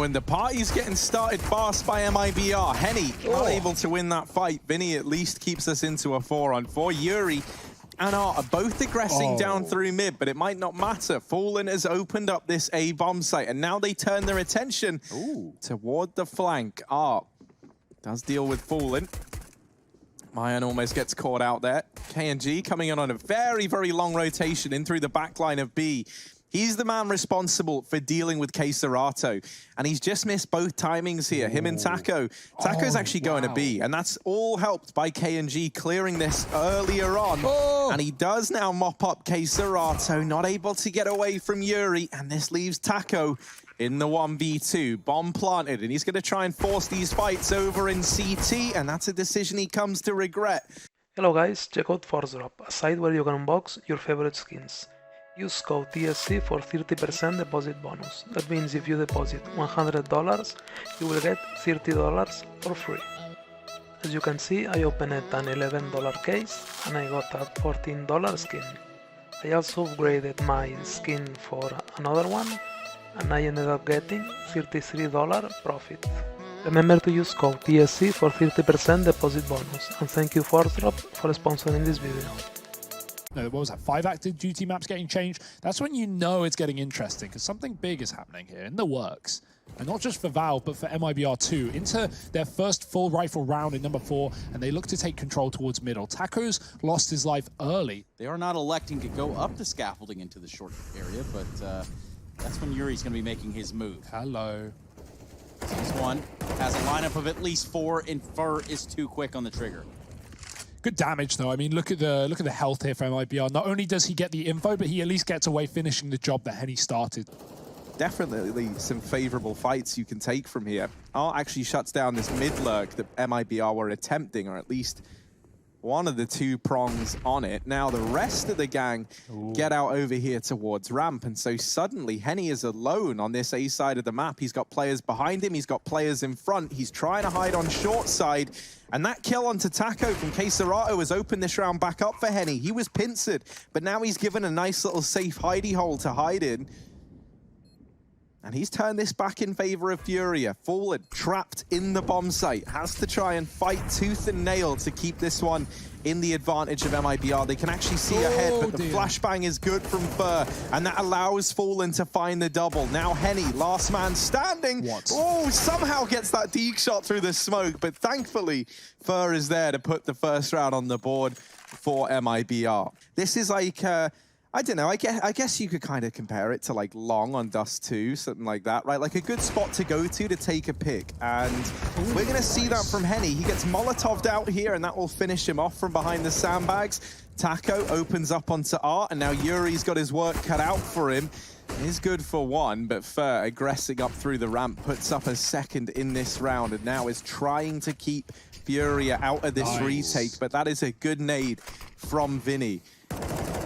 Oh, and the party's getting started fast by MIBR. Henny not able to win that fight. Vinny at least keeps us into a 4-on-4. Yuri and Art are both aggressing down through mid, but it might not matter. Fallen has opened up this A bomb site, and now they turn their attention toward the flank. Art does deal with Fallen. Mayan almost gets caught out there. KNG coming in on a very, very long rotation in through the back line of B. He's the man responsible for dealing with K-Serato, and he's just missed both timings here, him and Taco. Taco's actually going to B, and that's all helped by KNG clearing this earlier on. And he does now mop up K-Serato, not able to get away from Yuri, and this leaves Taco in the 1v2. Bomb planted, and he's going to try and force these fights over in CT, and that's a decision he comes to regret. Hello guys, check out FURIA, a site where you can unbox your favorite skins. Use code ESL for 30% deposit bonus. That means if you deposit $100, you will get $30 for free. As you can see, I opened an $11 case and I got a $14 skin. I also upgraded my skin for another one and I ended up getting $33 profit. Remember to use code ESL for 30% deposit bonus, and thank you FURIA for sponsoring this video. No, what was that? 5 active duty maps getting changed. That's when you know it's getting interesting, because something big is happening here in the works. And not just for Valve, but for MIBR too. Into their first full rifle round in number 4, and they look to take control towards middle. Taco's lost his life early. They are not electing to go up the scaffolding into the short area, but that's when Yuri's going to be making his move. Hello. Sees one, has a lineup of at least 4, and Fur is too quick on the trigger. Good damage though. I mean, look at the health here for MIBR. Not only does he get the info, but he at least gets away finishing the job that Henny started. Definitely some favorable fights you can take from here. Art actually shuts down this mid lurk that MIBR were attempting, or at least one of the 2 prongs on it. Now the rest of the gang get out over here towards ramp, and so suddenly Henny is alone on this A side of the map. He's got players behind him, he's got players in front, he's trying to hide on short side, and that kill onto Taco from K-Serato has opened this round back up for Henny. He was pincered, but now he's given a nice little safe hidey hole to hide in. And he's turned this back in favor of FURIA. Fallen, trapped in the bomb site, has to try and fight tooth and nail to keep this one in the advantage of MIBR. They can actually see ahead, but the flashbang is good from Fur, and that allows Fallen to find the double. Now Henny, last man standing. Oh, somehow gets that deke shot through the smoke, but thankfully Fur is there to put the first round on the board for MIBR. This is like I don't know, I guess you could kind of compare it to like Long on Dust 2, something like that, right? Like a good spot to go to take a pick. And we're going to see that from Henny. He gets Molotov'd out here, and that will finish him off from behind the sandbags. Taco opens up onto Art, and now Yuri's got his work cut out for him. He's good for 1, but Fur, aggressing up through the ramp, puts up a second in this round, and now is trying to keep FURIA out of this retake. But that is a good nade from Vinny.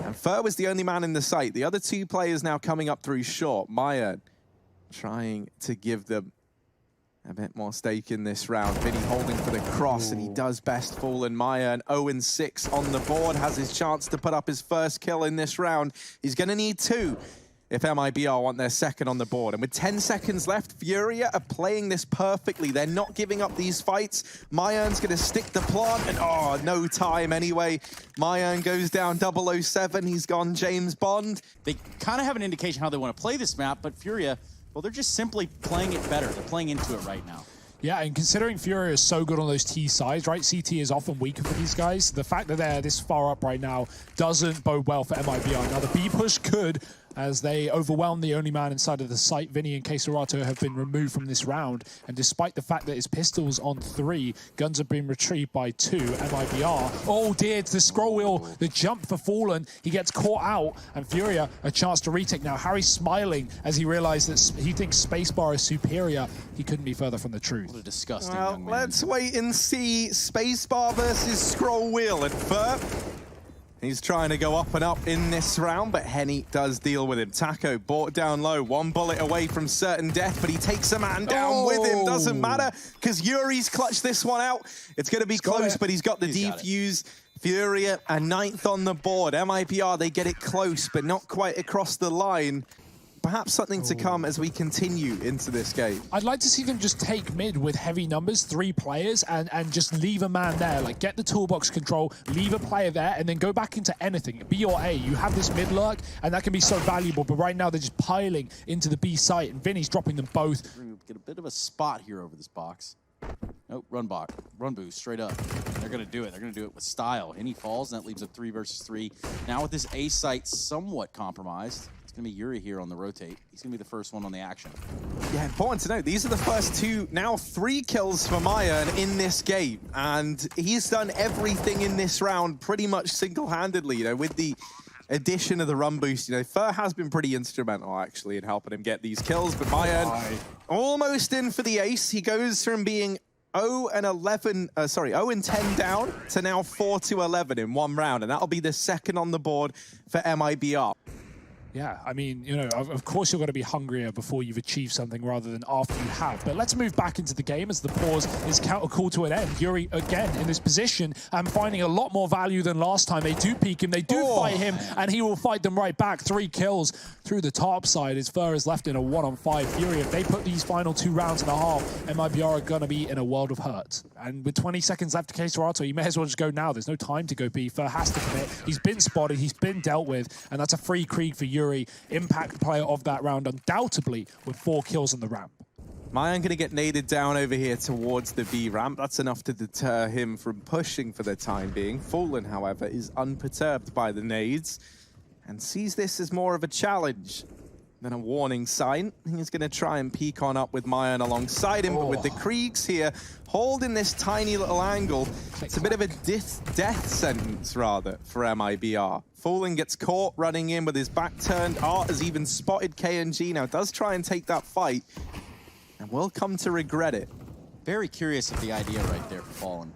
And Fur was the only man in the site. The other 2 players now coming up through short. Maya trying to give them a bit more stake in this round. Vinny holding for the cross, and he does best. Fallen Maya, and 0-6 on the board, has his chance to put up his first kill in this round. He's going to need 2 if MIBR want their second on the board. And with 10 seconds left, FURIA are playing this perfectly. They're not giving up these fights. Mayan's going to stick the plant, and no time anyway. Mayan goes down 007. He's gone James Bond. They kind of have an indication how they want to play this map, but FURIA, well, they're just simply playing it better. They're playing into it right now. Yeah, and considering FURIA is so good on those T sides, right? CT is often weaker for these guys. The fact that they're this far up right now doesn't bode well for MIBR. Now, the B push could, as they overwhelm the only man inside of the site. Vinny and K-Serato have been removed from this round, and despite the fact that his pistol's on 3, guns have been retrieved by 2. MIBR, oh dear, it's the scroll wheel, the jump for Fallen. He gets caught out, and FURIA a chance to retake. Now Harry's smiling as he realized that he thinks Spacebar is superior. He couldn't be further from the truth. What a disgusting young man. Let's wait and see. Spacebar versus scroll wheel at Fur. He's trying to go up and up in this round, but Henny does deal with him. Taco brought down low, 1 bullet away from certain death, but he takes a man down with him. Doesn't matter, because Yuri's clutched this one out. It's going to be close, but he's got the defuse. FURIA a 9th on the board. MIBR, they get it close, but not quite across the line. perhaps something to come as we continue into this game. I'd like to see them just take mid with heavy numbers, 3 players, and just leave a man there. Like, get the toolbox control, leave a player there, and then go back into anything. B or A. You have this mid lurk, and that can be so valuable, but right now they're just piling into the B site, and Vinny's dropping them both. Get a bit of a spot here over this box. Nope, run boost, straight up. They're gonna do it. They're gonna do it with style. And he falls, and that leaves a 3 versus 3. Now with this A site somewhat compromised, it's gonna be Yuri here on the rotate. He's gonna be the first one on the action. Yeah, important to note, these are the first 2, now 3 kills for Mayan in this game. And he's done everything in this round pretty much single-handedly, you know, with the addition of the run boost. You know, Fur has been pretty instrumental, actually, in helping him get these kills. But Mayan almost in for the ace. He goes from being 0 and 10 down to now 4 to 11 in 1 round. And that'll be the second on the board for MIBR. Yeah, I mean, you know, of course you're going to be hungrier before you've achieved something rather than after you have. But let's move back into the game as the pause is called to an end. Yuri, again, in this position, and finding a lot more value than last time. They do peek him, they do fight him, and he will fight them right back. 3 kills through the top side as Fur is left in a 1-on-5. Fury, if they put these final 2 rounds and a half, MIBR are going to be in a world of hurt. And with 20 seconds left to Keserato, you may as well just go now. There's no time to go B. Fur has to commit. He's been spotted, he's been dealt with, and that's a free Krieg for Yuri. Impact player of that round, undoubtedly, with 4 kills on the ramp. Mayan going to get naded down over here towards the B ramp. That's enough to deter him from pushing for the time being. Fallen, however, is unperturbed by the nades and sees this as more of a challenge than a warning sign. He's going to try and peek on up with Mayan alongside him, but with the Kriegs here holding this tiny little angle, it's a bit of a death sentence, rather, for MIBR. Fallen gets caught running in with his back turned. Art has even spotted KNG now, does try and take that fight, and will come to regret it. Very curious of the idea right there for Fallen.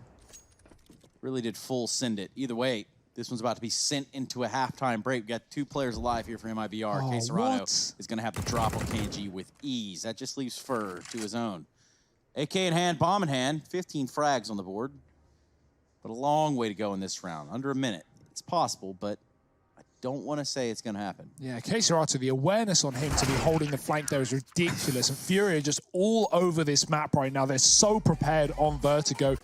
Really did full send it. Either way, this one's about to be sent into a halftime break. We've got 2 players alive here for MIBR. Keserato is going to have the drop on KNG with ease. That just leaves Fur to his own. AK in hand, bomb in hand. 15 frags on the board. But a long way to go in this round. Under a minute. It's possible, but I don't want to say it's going to happen. Yeah, Keserato, the awareness on him to be holding the flank there is ridiculous. And Fury are just all over this map right now. They're so prepared on Vertigo.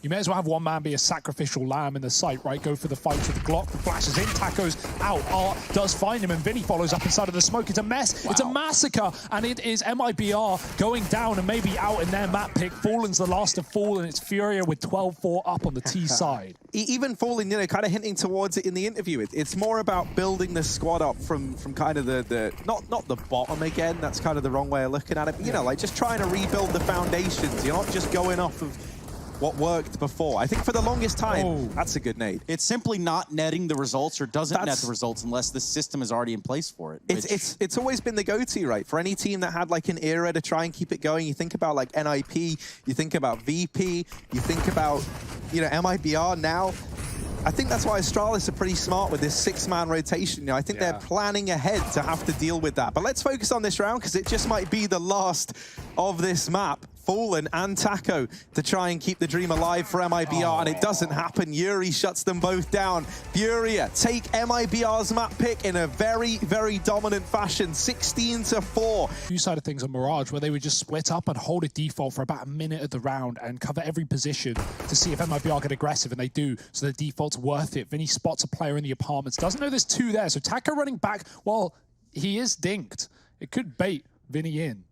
You may as well have one man be a sacrificial lamb in the site, right? Go for the fight with the Glock, the flashes in, Taco's out. Art does find him, and Vinny follows up inside of the smoke. It's a mess. Wow. It's a massacre, and it is MIBR going down and maybe out in their map pick. Fallen's the last of Fallen. It's FURIA with 12-4 up on the T side. Even Fallen, you know, kind of hinting towards it in the interview. It's more about building the squad up from kind of the not the bottom again. That's kind of the wrong way of looking at it. But, you know, like just trying to rebuild the foundations. You're not just going off of what worked before. I think for the longest time, that's a good nade. It's simply not netting the results or doesn't net the results unless the system is already in place for it. It's always been the go-to, right? For any team that had like an era to try and keep it going, you think about like NIP, you think about VP, you think about, you know, MIBR now. I think that's why Astralis are pretty smart with this 6-man rotation. You know, I think they're planning ahead to have to deal with that. But let's focus on this round because it just might be the last of this map. Fallen and Taco to try and keep the dream alive for MIBR, and it doesn't happen. Yuri shuts them both down. FURIA take MIBR's map pick in a very, very dominant fashion, 16-4. Few side of things on Mirage, where they would just split up and hold a default for about a minute of the round and cover every position to see if MIBR get aggressive, and they do, so the default's worth it. Vinny spots a player in the apartments, doesn't know there's 2 there, so Taco running back, well, he is dinked. It could bait Vinny in.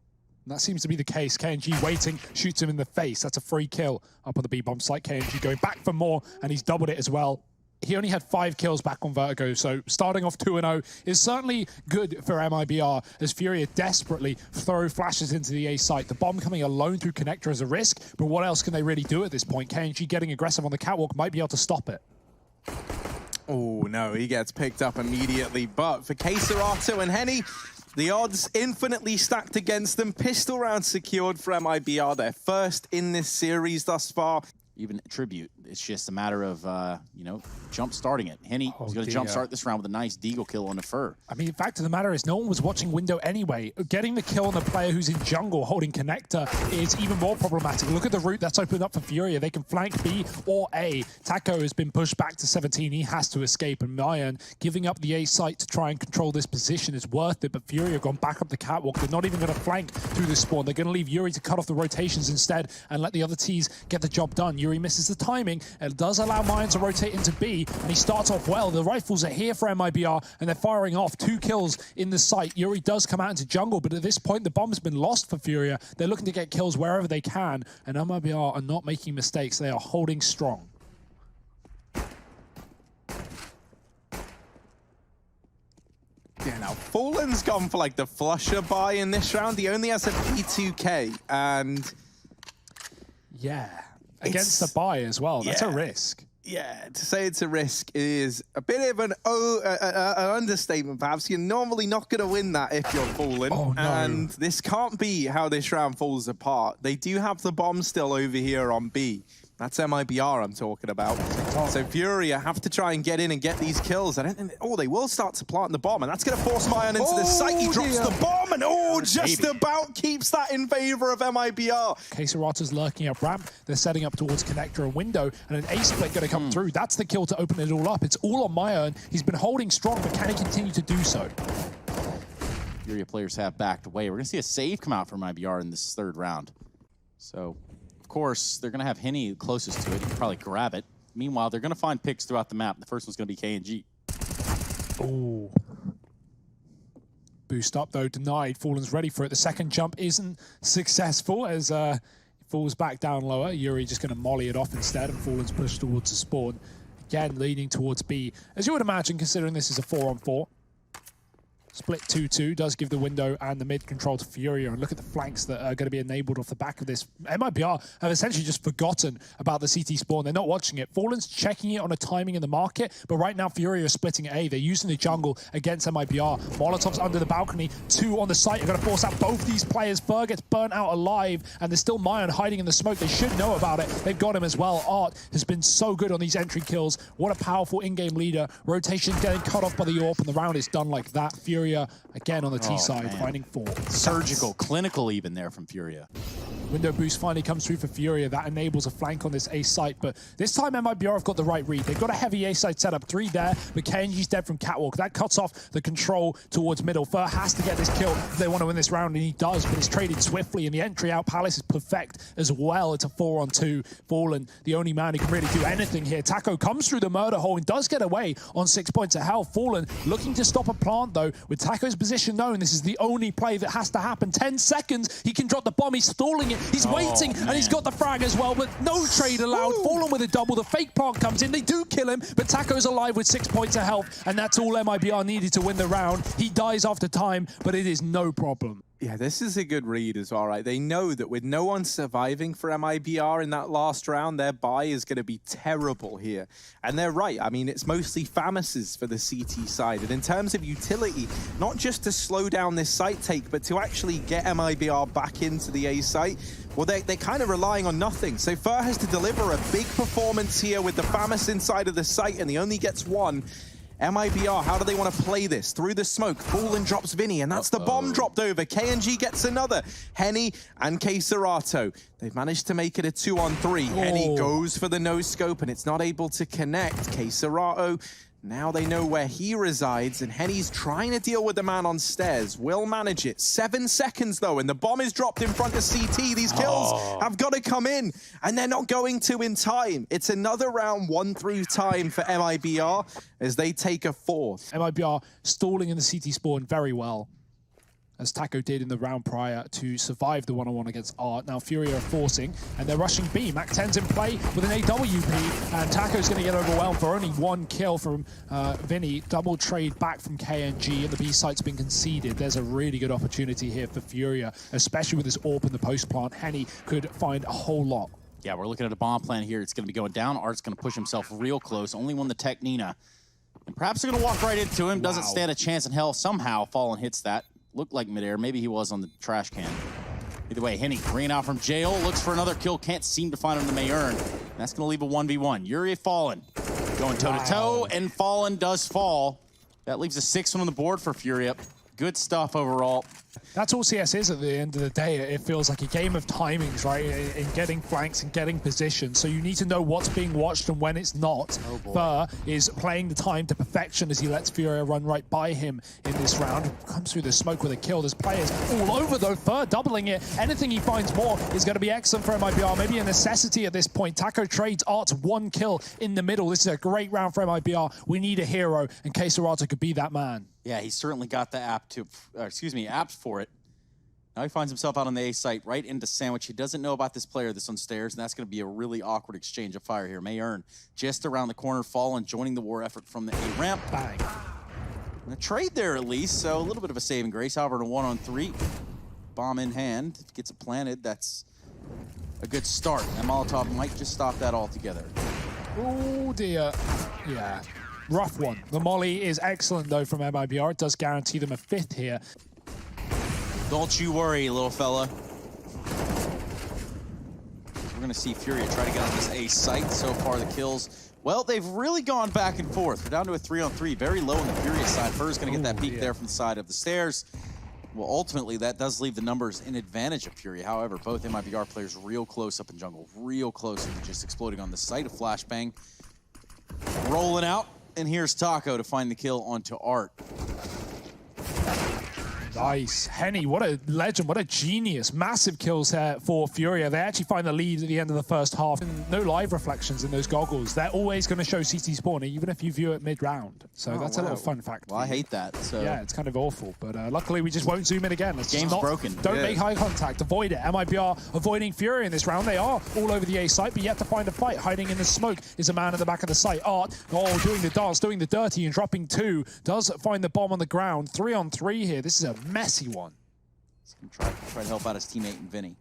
And that seems to be the case. KNG waiting, shoots him in the face. That's a free kill up on the B-bomb site. KNG going back for more, and he's doubled it as well. He only had 5 kills back on Vertigo, so starting off 2-0 is certainly good for MIBR as FURIA desperately throw flashes into the A site. The bomb coming alone through Connector is a risk, but what else can they really do at this point? KNG getting aggressive on the catwalk might be able to stop it. Oh, no, he gets picked up immediately, but for Keserato and Henny, the odds infinitely stacked against them. Pistol round secured for MIBR, their first in this series thus far. even tribute. It's just a matter of, you know, jump starting it. Henny is going to jump start this round with a nice deagle kill on the Fur. I mean, the fact of the matter is no one was watching window anyway. Getting the kill on the player who's in jungle holding connector is even more problematic. Look at the route that's opened up for Furia. They can flank B or A. Taco has been pushed back to 17. He has to escape, and Mayan giving up the A site to try and control this position is worth it, but Furia have gone back up the catwalk. They're not even going to flank through the spawn. They're going to leave Yuri to cut off the rotations instead and let the other Ts get the job done. Yuri misses the timing. It does allow Mayan to rotate into B, and he starts off well. The rifles are here for MIBR, and they're firing off 2 kills in the site. Yuri does come out into jungle, but at this point, the bomb's been lost for Furia. They're looking to get kills wherever they can, and MIBR are not making mistakes. They are holding strong. Yeah, now Fallen's gone for like the flusher buy in this round. He only has a P2K, and yeah, against the buy as well. That's a risk. Yeah, to say it's a risk is a bit of an understatement, perhaps. You're normally not going to win that if you're Fallen. Oh, no. And this can't be how this round falls apart. They do have the bomb still over here on B. That's MIBR I'm talking about. So Furia have to try and get in and get these kills. I don't think... Oh, they will start to plant the bomb, and that's going to force Mayan into the site. He drops the bomb, and just about keeps that in favor of MIBR. Quesarato's lurking up ramp. They're setting up towards connector and window, and an ace split going to come through. That's the kill to open it all up. It's all on Mayan. He's been holding strong, but can he continue to do so? Furia players have backed away. We're going to see a save come out from MIBR in this 3rd round. So... Of course, they're going to have Henny closest to it. He can probably grab it. Meanwhile, they're going to find picks throughout the map. The first one's going to be KNG. Oh. Boost up, though, denied. Fallen's ready for it. The second jump isn't successful as he falls back down lower. Yuri just going to molly it off instead, and Fallen's pushed towards the spawn. Again, leading towards B. As you would imagine, considering this is a 4-on-4. Split 2-2 does give the window and the mid control to Furia, and look at the flanks that are going to be enabled off the back of this. MIBR have essentially just forgotten about the CT spawn. They're not watching it. Fallen's checking it on a timing in the market, but right now Furia is splitting A. They're using the jungle against MIBR. Molotovs under the balcony, 2 on the site are going to force out both these players. Fur gets burnt out alive, and there's still Mayan hiding in the smoke. They should know about it. They've got him as well. Art has been so good on these entry kills. What a powerful in-game leader. Rotation getting cut off by the AWP, and the round is done like that. Furia again on the T side, finding 4. Surgical, clinical even there from Furia. Window boost finally comes through for Furia. That enables a flank on this A site, but this time MIBR have got the right read. They've got a heavy A site setup, 3 there, but KNG's dead from catwalk. That cuts off the control towards middle. Fur has to get this kill if they want to win this round, and he does, but it's traded swiftly, and the entry out Palace is perfect as well. It's a 4-on-2. Fallen, the only man who can really do anything here. Taco comes through the murder hole and does get away on 6 points of health. Fallen looking to stop a plant, though, with Taco's position known. This is the only play that has to happen. 10 seconds, he can drop the bomb. He's stalling it. He's waiting, and he's got the frag as well, but no trade allowed. Fallen with a double. The fake plant comes in. They do kill him, but Taco's alive with 6 points of health, and that's all MIBR needed to win the round. He dies after time, but it is no problem. Yeah, this is a good read as well, right? They know that with no one surviving for MIBR in that last round, their buy is going to be terrible here. And they're right. I mean, it's mostly FAMASes for the CT side. And in terms of utility, not just to slow down this site take, but to actually get MIBR back into the A site, well, they're kind of relying on nothing. So Fur has to deliver a big performance here with the FAMAS inside of the site, and he only gets 1. MIBR, how do they want to play this? Through the smoke, Fallen drops Vinny, and that's the bomb dropped over. KNG gets another. Henny and Quesarato, they've managed to make it a 2-on-3. Henny goes for the no-scope, and it's not able to connect. Quesarato, now they know where he resides, and Henny's trying to deal with the man on stairs. Will manage it. 7 seconds, though, and the bomb is dropped in front of CT. These kills have got to come in, and they're not going to in time. It's another round 1 through time for MIBR as they take a 4th. MIBR stalling in the CT spawn very well, as Taco did in the round prior to survive the 1-on-1 against Art. Now Furia are forcing, and they're rushing B. Mac 10's in play with an AWP, and Taco's going to get overwhelmed for only 1 kill from Vinny. Double trade back from KNG, and the B site's been conceded. There's a really good opportunity here for Furia, especially with this AWP in the post plant. Henny could find a whole lot. Yeah, we're looking at a bomb plan here. It's going to be going down. Art's going to push himself real close. Only won the Tech Nina. And perhaps they're going to walk right into him. Doesn't stand a chance in hell. Somehow Fallen hits that. Looked like midair. Maybe he was on the trash can. Either way, Henny bringing out from jail, looks for another kill, can't seem to find him to Mayern. That's going to leave a 1v1. Yuri Fallen going toe-to-toe, and Fallen does fall. That leaves a 6-1 on the board for FURIA. Good stuff overall. That's all CS is at the end of the day. It feels like a game of timings, right? In getting flanks and getting position. So you need to know what's being watched and when it's not. Fur is playing the time to perfection as he lets FURIA run right by him in this round. Comes through the smoke with a kill. There's players all over though. Fur doubling it. Anything he finds more is going to be excellent for MIBR. Maybe a necessity at this point. Taco trades Art's 1 kill in the middle. This is a great round for MIBR. We need a hero, and Quesarata could be that man. Yeah, he certainly got the apps for it. Now he finds himself out on the A site, right into Sandwich. He doesn't know about this player that's on stairs, and that's going to be a really awkward exchange of fire here. Mayern just around the corner, Fallen joining the war effort from the A ramp. Bang. And a trade there at least, so a little bit of a saving grace. However, in a 1-on-3, bomb in hand, gets it planted. That's a good start. And Molotov might just stop that altogether. Oh dear. Yeah. Rough one. The molly is excellent, though, from MIBR. It does guarantee them a 5th here. Don't you worry, little fella. We're going to see FURIA try to get on this A site. So far, the kills, well, they've really gone back and forth. We're down to a 3-on-3, very low on the FURIA side. Fur's going to get that peek there from the side of the stairs. Well, ultimately, that does leave the numbers in advantage of FURIA. However, both MIBR players real close up in jungle, real close to just exploding on the site of Flashbang. Rolling out. And here's Taco to find the kill onto Art. Nice. Henny, what a legend, what a genius. Massive kills here for FURIA. They actually find the lead at the end of the first half. And no live reflections in those goggles. They're always going to show CT spawn, even if you view it mid-round. So that's a little fun fact. Well, I hate that. So yeah, it's kind of awful. But luckily, we just won't zoom in again. It's game's broken. Don't make eye contact. Avoid it. MIBR avoiding FURIA in this round. They are all over the A site, but yet to find a fight. Hiding in the smoke is a man at the back of the site. Art, doing the dance, doing the dirty, and dropping 2. Does find the bomb on the ground. 3-on-3 here. This is a messy one. Try to help out his teammate and Vinny.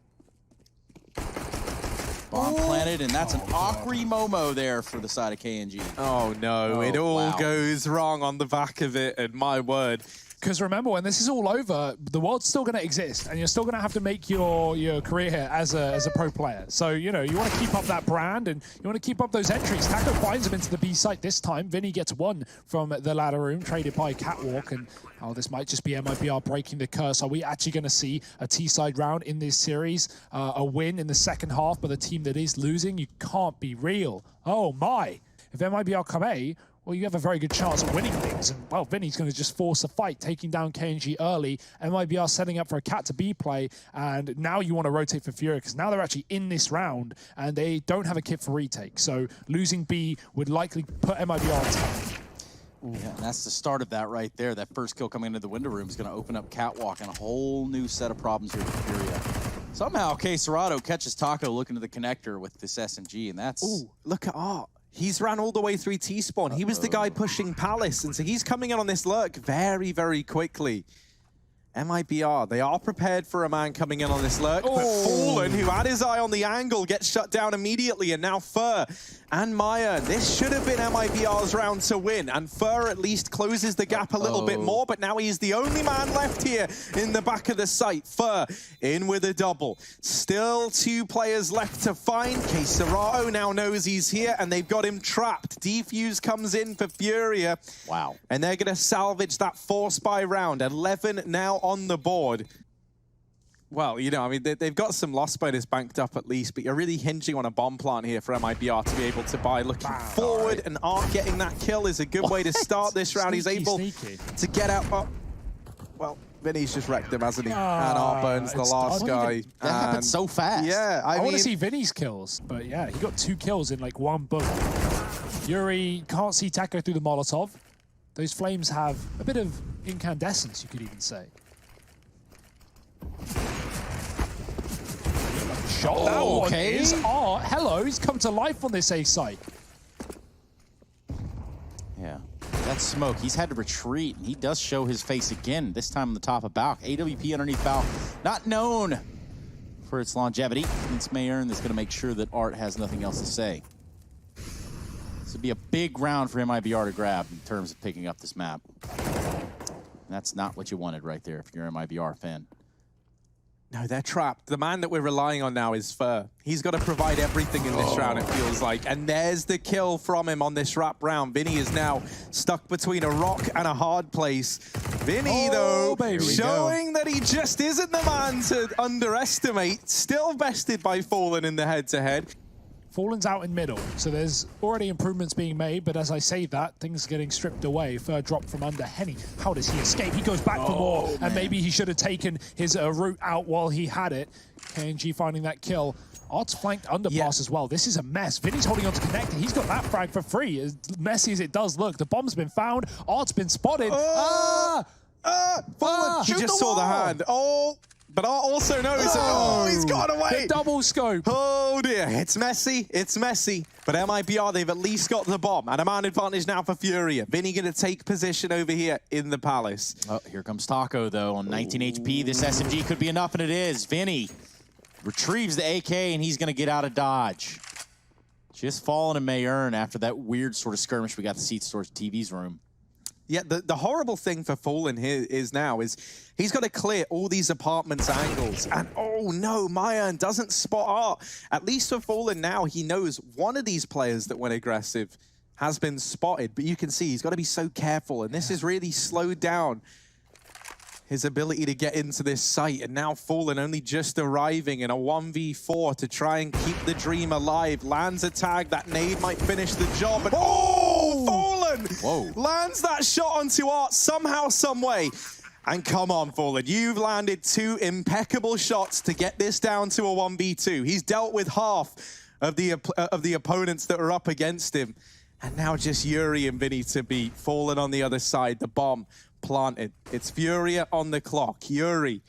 Bomb planted, and that's an Akri Momo there for the side of KNG. Oh no, it all goes wrong on the back of it, and my word. Because remember, when this is all over, the world's still going to exist, and you're still going to have to make your career here as a pro player. So, you know, you want to keep up that brand, and you want to keep up those entries. Taco finds him into the B site this time. Vinny gets 1 from the ladder room, traded by Catwalk, and this might just be MIBR breaking the curse. Are we actually going to see a T-side round in this series? A win in the second half by the team that is losing? You can't be real. Oh my. If MIBR come A, well, you have a very good chance of winning things. And, well, Vinny's going to just force a fight, taking down KNG early. MIBR setting up for a cat to B play. And now you want to rotate for FURIA, because now they're actually in this round, and they don't have a kit for retake. So losing B would likely put MIBR on top. Yeah, and that's the start of that right there. That first kill coming into the window room is going to open up Catwalk and a whole new set of problems here for FURIA. Somehow, Quesarata catches Taco looking to the connector with this SMG, and that's... Ooh, look at Art. He's ran all the way through T-spawn. He was the guy pushing Palace, and so he's coming in on this lurk very, very quickly. MIBR, they are prepared for a man coming in on this lurk, but Fallen, who had his eye on the angle, gets shut down immediately, and now Fur and Maya. This should have been MIBR's round to win, and Fur at least closes the gap a little bit more, but now he's the only man left here in the back of the site. Fur in with a double. Still 2 players left to find. Quesarata now knows he's here, and they've got him trapped. Defuse comes in for FURIA. Wow. And they're going to salvage that 4-spy round. 11 now on the board. Well, you know, I mean, they've got some loss bonus banked up at least, but you're really hinging on a bomb plant here for MIBR to be able to buy. Looking forward, and Art getting that kill is a good way to start this round. He's able to get out. Oh, well, Vinny's just wrecked him, hasn't he? And Art burns the last guy. That happened so fast. Yeah, I want to see Vinny's kills, but yeah, he got 2 kills in like 1 book. Yuri can't see Taco through the Molotov. Those flames have a bit of incandescence, you could even say. Shot that one is Art. Hello, he's come to life on this A site. Yeah, that smoke, he's had to retreat, and he does show his face again, this time on the top of Balk. AWP underneath Balk, not known for its longevity. It's Mayern that's going to make sure that Art has nothing else to say. This would be a big round for MIBR to grab in terms of picking up this map. And that's not what you wanted right there if you're an MIBR fan. No, they're trapped. The man that we're relying on now is Fur. He's got to provide everything in this round, it feels like. And there's the kill from him on this wrap round. Vinny is now stuck between a rock and a hard place. Vinny, though, showing that he just isn't the man to underestimate. Still bested by Fallen in the head-to-head. Fallen's out in middle, so there's already improvements being made, but as I say that, things are getting stripped away. Fur drop from under. Henny, how does he escape? He goes back for more, and maybe he should have taken his route out while he had it. KNG finding that kill. Art's flanked underpass as well. This is a mess. Vinny's holding on to connector. He's got that frag for free. As messy as it does look, the bomb's been found. Art's been spotted. Fallen, he just saw the hand. But Art also knows. He's got away. The double scope. Oh dear, it's messy. It's messy. But MIBR, they've at least got the bomb. And a man advantage now for FURIA. Vinny going to take position over here in the Palace. Oh, here comes Taco, though, on 19 HP. This SMG could be enough, and it is. Vinny retrieves the AK, and he's going to get out of dodge. Just falling in MIBR after that weird sort of skirmish we got to see towards TV's room. Yeah, the horrible thing for Fallen here is he's got to clear all these apartments angles. And oh no, MIBR doesn't spot Art. At least for Fallen now, he knows one of these players that went aggressive has been spotted. But you can see he's got to be so careful. And this has really slowed down his ability to get into this site. And now Fallen only just arriving in a 1v4 to try and keep the dream alive. Lands a tag. That nade might finish the job. And Fallen! Lands that shot onto Art somehow, some way. And come on, Fallen. You've landed 2 impeccable shots to get this down to a 1v2. He's dealt with half of the opponents that are up against him. And now just Yuri and Vinny to beat. Fallen on the other side. The bomb planted. It's FURIA on the clock. Yuri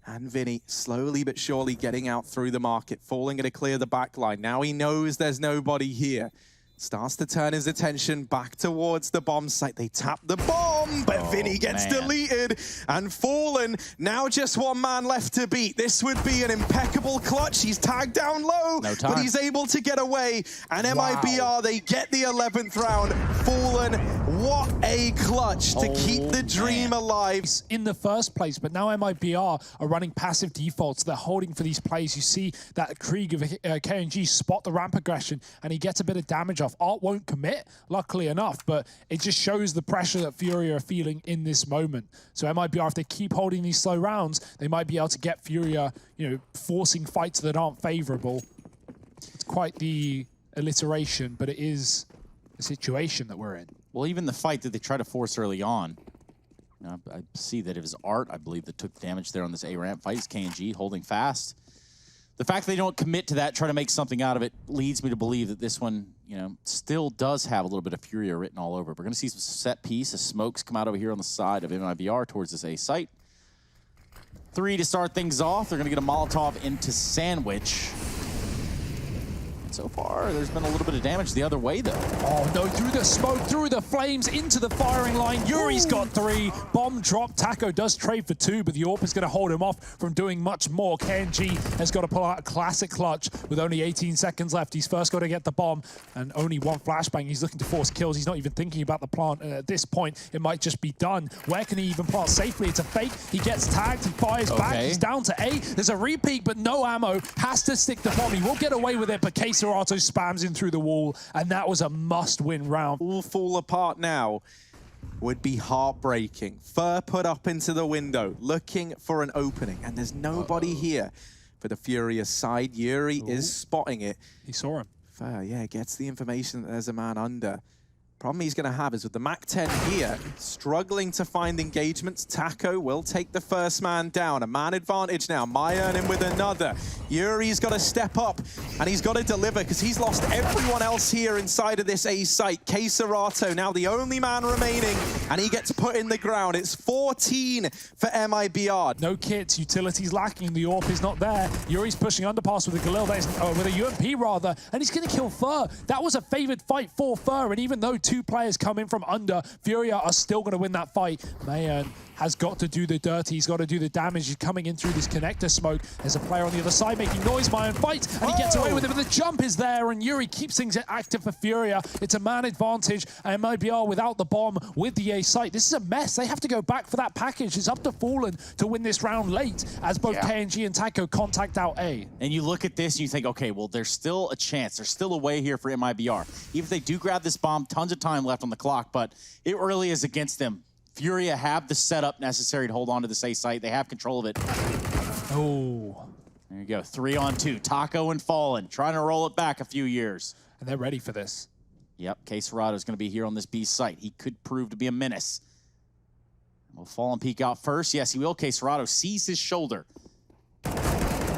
and Vinny slowly but surely getting out through the market. Fallen going to clear the back line. Now he knows there's nobody here. Starts to turn his attention back towards the bomb site. They tap the bomb, but Vinny gets deleted. And Fallen, now just one man left to beat. This would be an impeccable clutch. He's tagged down low, but he's able to get away. And MIBR, they get the 11th round. Fallen, what a clutch to keep the dream alive. In the first place, but now MIBR are running passive defaults. They're holding for these plays. You see that Krieg of KNG spot the ramp aggression, and he gets a bit of damage off. Art won't commit, luckily enough, but it just shows the pressure that FURIA are feeling in this moment. So MIBR, if they keep holding these slow rounds, they might be able to get FURIA, forcing fights that aren't favorable. It's quite the alliteration, but it is the situation that we're in. Well, even the fight that they try to force early on, I see that it was Art, I believe, that took damage there on this A-ramp fight. It's KNG holding fast. The fact that they don't commit to that, try to make something out of it, leads me to believe that this one, still does have a little bit of FURIA written all over it. We're going to see some set piece as smokes come out over here on the side of MIBR towards this A site. 3 to start things off. They're going to get a Molotov into Sandwich. So far, there's been a little bit of damage the other way, though. Oh, no, through the smoke, through the flames, into the firing line. Yuri's got 3. Bomb drop. Taco does trade for 2, but the AWP is going to hold him off from doing much more. KNG has got to pull out a classic clutch with only 18 seconds left. He's first got to get the bomb and only 1 flashbang. He's looking to force kills. He's not even thinking about the plant. And at this point, it might just be done. Where can he even plant safely? It's a fake. He gets tagged. He fires back. He's down to A. There's a repeat, but no ammo. Has to stick the bomb. He will get away with it, but Serato spams in through the wall, and that was a must-win round. All fall apart now would be heartbreaking. Fur put up into the window, looking for an opening, and there's nobody here for the FURIA side. Yuri is spotting it. He saw him. Fur, gets the information that there's a man under. Problem he's going to have is with the MAC-10 here, struggling to find engagements. Taco will take the first man down. A man advantage now. MIBR in with another. Yuri's got to step up, and he's got to deliver because he's lost everyone else here inside of this A site. Serato now the only man remaining, and he gets put in the ground. It's 14 for MIBR. No kits, utilities lacking. The AWP is not there. Yuri's pushing underpass with a Galil, with a UMP rather, and he's going to kill Fur. That was a favored fight for Fur, and even though 2 players come in from under, FURIA are still going to win that fight. Mayan has got to do the dirty. He's got to do the damage. He's coming in through this connector smoke. There's a player on the other side making noise. Mayan fights, and he gets away with it, but the jump is there, and Yuri keeps things active for Furia. It's a man advantage, and MIBR without the bomb, with the A site. This is a mess. They have to go back for that package. It's up to Fallen to win this round late, as both KNG and Taco contact out A. And you look at this and you think, okay, well, there's still a chance. There's still a way here for MIBR. Even if they do grab this bomb, tons of time left on the clock, but it really is against them. Furia have the setup necessary to hold on to this A site. They have control of it. Oh. There you go, 3-on-2. Taco and Fallen, trying to roll it back a few years. And they're ready for this. Yep, K-Serato's going to be here on this B site. He could prove to be a menace. Will Fallen peek out first? Yes, he will. K-Serato sees his shoulder.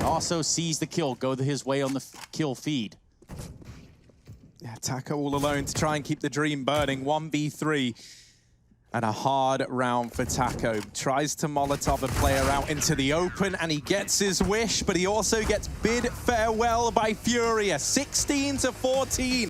Also sees the kill, go his way on the kill feed. Yeah, Taco all alone to try and keep the dream burning. 1v3. And a hard round for Taco. Tries to Molotov a player out into the open, and he gets his wish, but he also gets bid farewell by Furia. 16-14.